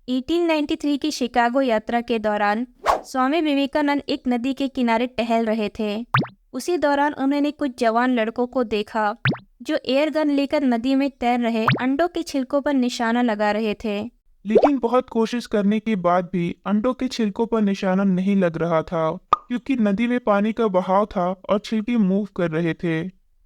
1893 की शिकागो यात्रा के दौरान स्वामी विवेकानंद एक नदी के किनारे टहल रहे थे। उसी दौरान उन्होंने कुछ जवान लड़कों को देखा जो एयर गन लेकर नदी में तैर रहे अंडों के छिलकों पर निशाना लगा रहे थे। लेकिन बहुत कोशिश करने के बाद भी अंडों के छिलकों पर निशाना नहीं लग रहा था, क्योंकि नदी में पानी का बहाव था और छिलके मूव कर रहे थे।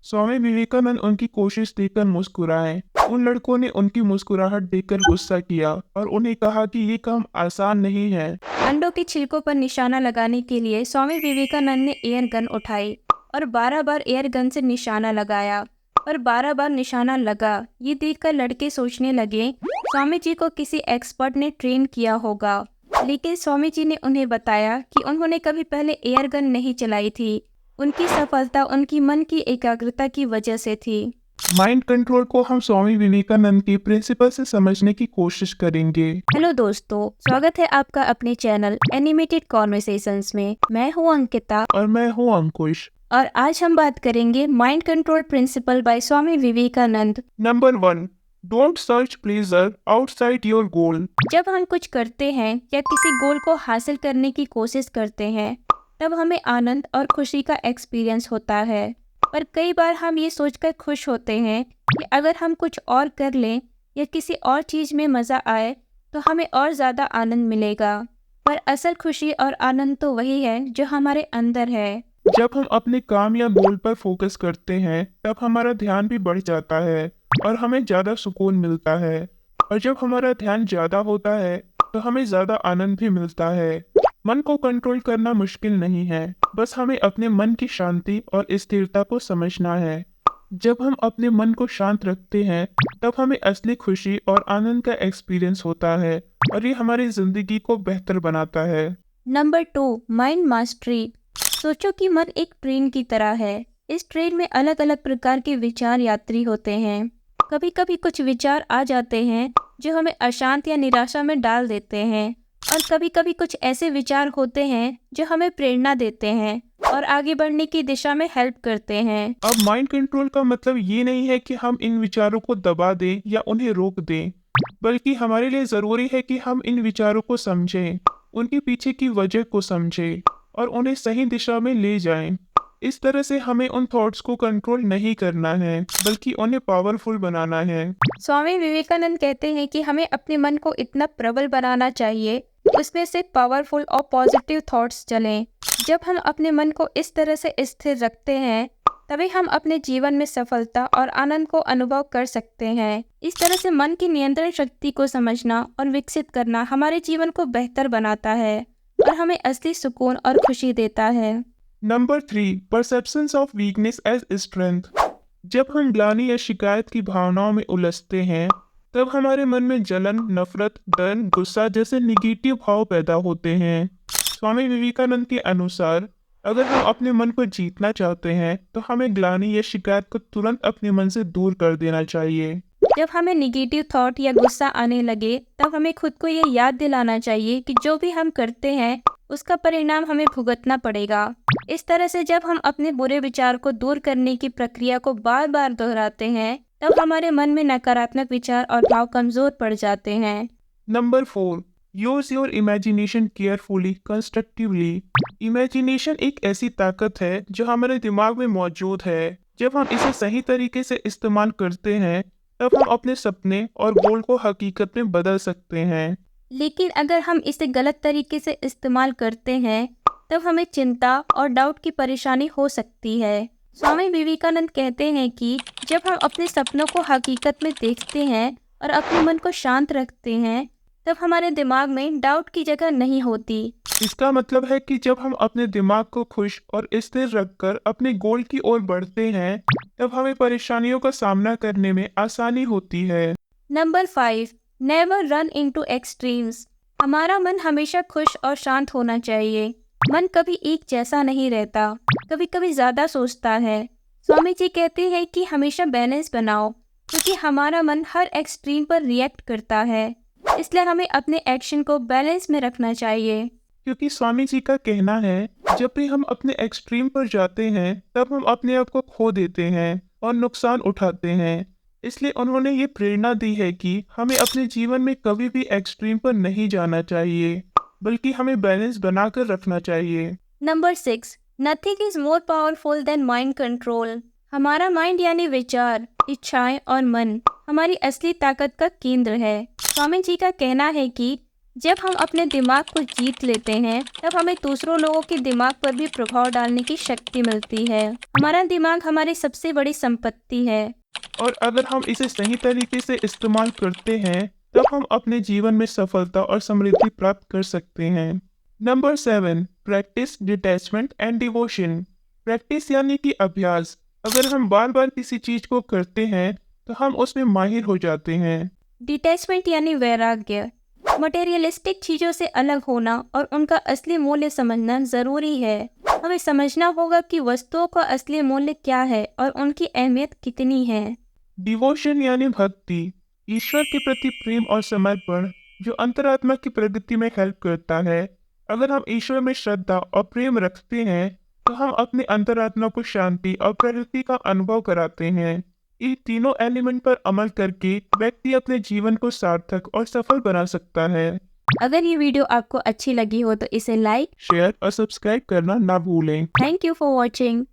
स्वामी विवेकानंद उनकी कोशिश देखकर मुस्कुराए। उन लड़कों ने उनकी मुस्कुराहट देखकर गुस्सा किया और उन्हें कहा कि ये काम आसान नहीं है। अंडों के छिलकों पर निशाना लगाने के लिए स्वामी विवेकानंद ने एयर गन उठाई और 12 बार एयर गन से निशाना लगाया और 12 बार निशाना लगा। ये देखकर लड़के सोचने लगे स्वामी जी को किसी एक्सपर्ट ने ट्रेन किया होगा, लेकिन स्वामी जी ने उन्हें बताया कि उन्होंने कभी पहले एयर गन नहीं चलाई थी। उनकी सफलता उनकी मन की एकाग्रता की वजह से थी। माइंड कंट्रोल को हम स्वामी विवेकानंद के प्रिंसिपल से समझने की कोशिश करेंगे। हेलो दोस्तों, स्वागत है आपका अपने चैनल एनिमेटेड कॉन्वर्सेशंस में। मैं हूँ अंकिता और मैं हूँ अंकुश। और आज हम बात करेंगे mind control principle by Swami Vivekananda. Number 1, don't search pleasure outside your goal. जब हम कुछ करते हैं या किसी गोल को हासिल करने की कोशिश करते हैं, तब हमें आनंद और खुशी का एक्सपीरियंस होता है। पर कई बार हम ये सोचकर खुश होते हैं कि अगर हम कुछ और कर लें या किसी और चीज़ में मज़ा आए तो हमें और ज़्यादा आनंद मिलेगा। पर असल खुशी और आनंद तो वही है जो हमारे अंदर है। जब हम अपने काम या गोल पर फोकस करते हैं, तब हमारा ध्यान भी बढ़ जाता है और हमें ज़्यादा सुकून मिलता है। और जब हमारा ध्यान ज़्यादा होता है तो हमें ज़्यादा आनंद भी मिलता है। मन को कंट्रोल करना मुश्किल नहीं है, बस हमें अपने मन की शांति और स्थिरता को समझना है। जब हम अपने मन को शांत रखते हैं, तब हमें असली खुशी और आनंद का एक्सपीरियंस होता है और ये हमारी जिंदगी को बेहतर बनाता है। Number 2, mind mastery. सोचो कि मन एक ट्रेन की तरह है। इस ट्रेन में अलग अलग प्रकार के विचार यात्री होते हैं। कभी कभी कुछ विचार आ जाते हैं जो हमें अशांत या निराशा में डाल देते हैं, और कभी कभी कुछ ऐसे विचार होते हैं जो हमें प्रेरणा देते हैं और आगे बढ़ने की दिशा में हेल्प करते हैं। अब माइंड कंट्रोल का मतलब ये नहीं है कि हम इन विचारों को दबा दें या उन्हें रोक दें, बल्कि हमारे लिए ज़रूरी है कि हम इन विचारों को समझें, उनके पीछे की वजह को समझें और उन्हें सही दिशा में ले जाएं। इस तरह से हमें उन थॉट्स को कंट्रोल नहीं करना है, बल्कि उन्हें पावरफुल बनाना है। स्वामी विवेकानंद कहते हैं कि हमें अपने मन को इतना प्रबल बनाना चाहिए उसमें से पावरफुल और पॉजिटिव थॉट्स चलें। जब हम अपने मन को इस तरह से स्थिर रखते हैं, तभी हम अपने जीवन में सफलता और आनंद को अनुभव कर सकते हैं। इस तरह से मन की नियंत्रण शक्ति को समझना और विकसित करना हमारे जीवन को बेहतर बनाता है और हमें असली सुकून और खुशी देता है। Number 3, perceptions of weakness as strength. जब हम ग्लानि या शिकायत की भावनाओं में उलझते हैं, तब हमारे मन में जलन, नफरत, डर, गुस्सा जैसे निगेटिव भाव पैदा होते हैं। स्वामी विवेकानंद के अनुसार अगर हम अपने मन को जीतना चाहते हैं, तो हमें ग्लानि या शिकायत को तुरंत अपने मन से दूर कर देना चाहिए। जब हमें निगेटिव थॉट या गुस्सा आने लगे, तब हमें खुद को ये याद दिलाना चाहिए कि जो भी हम करते हैं उसका परिणाम हमें भुगतना पड़ेगा। इस तरह से जब हम अपने बुरे विचार को दूर करने की प्रक्रिया को बार बार दोहराते हैं, तब हमारे मन में नकारात्मक विचार और भाव कमजोर पड़ जाते हैं। Number 4, use your imagination carefully constructively. Imagination एक ऐसी ताकत है जो हमारे दिमाग में मौजूद है। जब हम इसे सही तरीके से इस्तेमाल करते हैं, तब हम अपने सपने और गोल को हकीकत में बदल सकते हैं। लेकिन अगर हम इसे गलत तरीके से इस्तेमाल करते हैं, तब हमें चिंता और डाउट की परेशानी हो सकती है। स्वामी विवेकानंद कहते हैं कि जब हम अपने सपनों को हकीकत में देखते हैं और अपने मन को शांत रखते हैं, तब हमारे दिमाग में डाउट की जगह नहीं होती। इसका मतलब है कि जब हम अपने दिमाग को खुश और स्थिर रखकर अपने गोल की ओर बढ़ते हैं, तब हमें परेशानियों का सामना करने में आसानी होती है। Number 5, never run into extremes. हमारा मन हमेशा खुश और शांत होना चाहिए। मन कभी एक जैसा नहीं रहता, कभी कभी ज़्यादा सोचता है। स्वामी जी कहते हैं कि हमेशा बैलेंस बनाओ, क्योंकि हमारा मन हर एक्सट्रीम पर रिएक्ट करता है। इसलिए हमें अपने एक्शन को बैलेंस में रखना चाहिए। क्योंकि स्वामी जी का कहना है, जब भी हम अपने एक्सट्रीम पर जाते हैं, तब हम अपने आप को खो देते हैं और नुकसान उठाते हैं। इसलिए उन्होंने ये प्रेरणा दी है कि हमें अपने जीवन में कभी भी एक्सट्रीम पर नहीं जाना चाहिए, बल्कि हमें बैलेंस बनाकर रखना चाहिए। Number 6, nothing is more powerful than mind control. हमारा माइंड यानी विचार, इच्छाएं और मन हमारी असली ताकत का केंद्र है। स्वामी जी का कहना है कि जब हम अपने दिमाग को जीत लेते हैं तब हमें दूसरों लोगों के दिमाग पर भी प्रभाव डालने की शक्ति मिलती है। हमारा दिमाग हमारी सबसे बड़ी संपत्ति है। और अगर हम इसे सही तरीके से इस्तेमाल करते हैं, तब हम अपने जीवन में सफलता और समृद्धि प्राप्त कर सकते हैं। Number 7, practice detachment and devotion. Practice यानी कि अभ्यास। अगर हम बार बार किसी चीज को करते हैं तो हम उसमें माहिर हो जाते हैं। डिटैचमेंट यानी वैराग्य। मटेरियलिस्टिक चीज़ों से अलग होना और उनका असली मूल्य समझना ज़रूरी है। हमें समझना होगा कि वस्तुओं का असली मूल्य क्या है और उनकी अहमियत कितनी है। डिवोशन यानी भक्ति, ईश्वर के प्रति प्रेम और समर्पण जो अंतरात्मा की प्रगति में हेल्प करता है। अगर हम ईश्वर में श्रद्धा और प्रेम रखते हैं तो हम अपने अंतरात्मा को शांति और प्रगति का अनुभव कराते हैं। इन तीनों एलिमेंट पर अमल करके व्यक्ति अपने जीवन को सार्थक और सफल बना सकता है। अगर ये वीडियो आपको अच्छी लगी हो तो इसे लाइक, शेयर और सब्सक्राइब करना ना भूलें। Thank you for watching.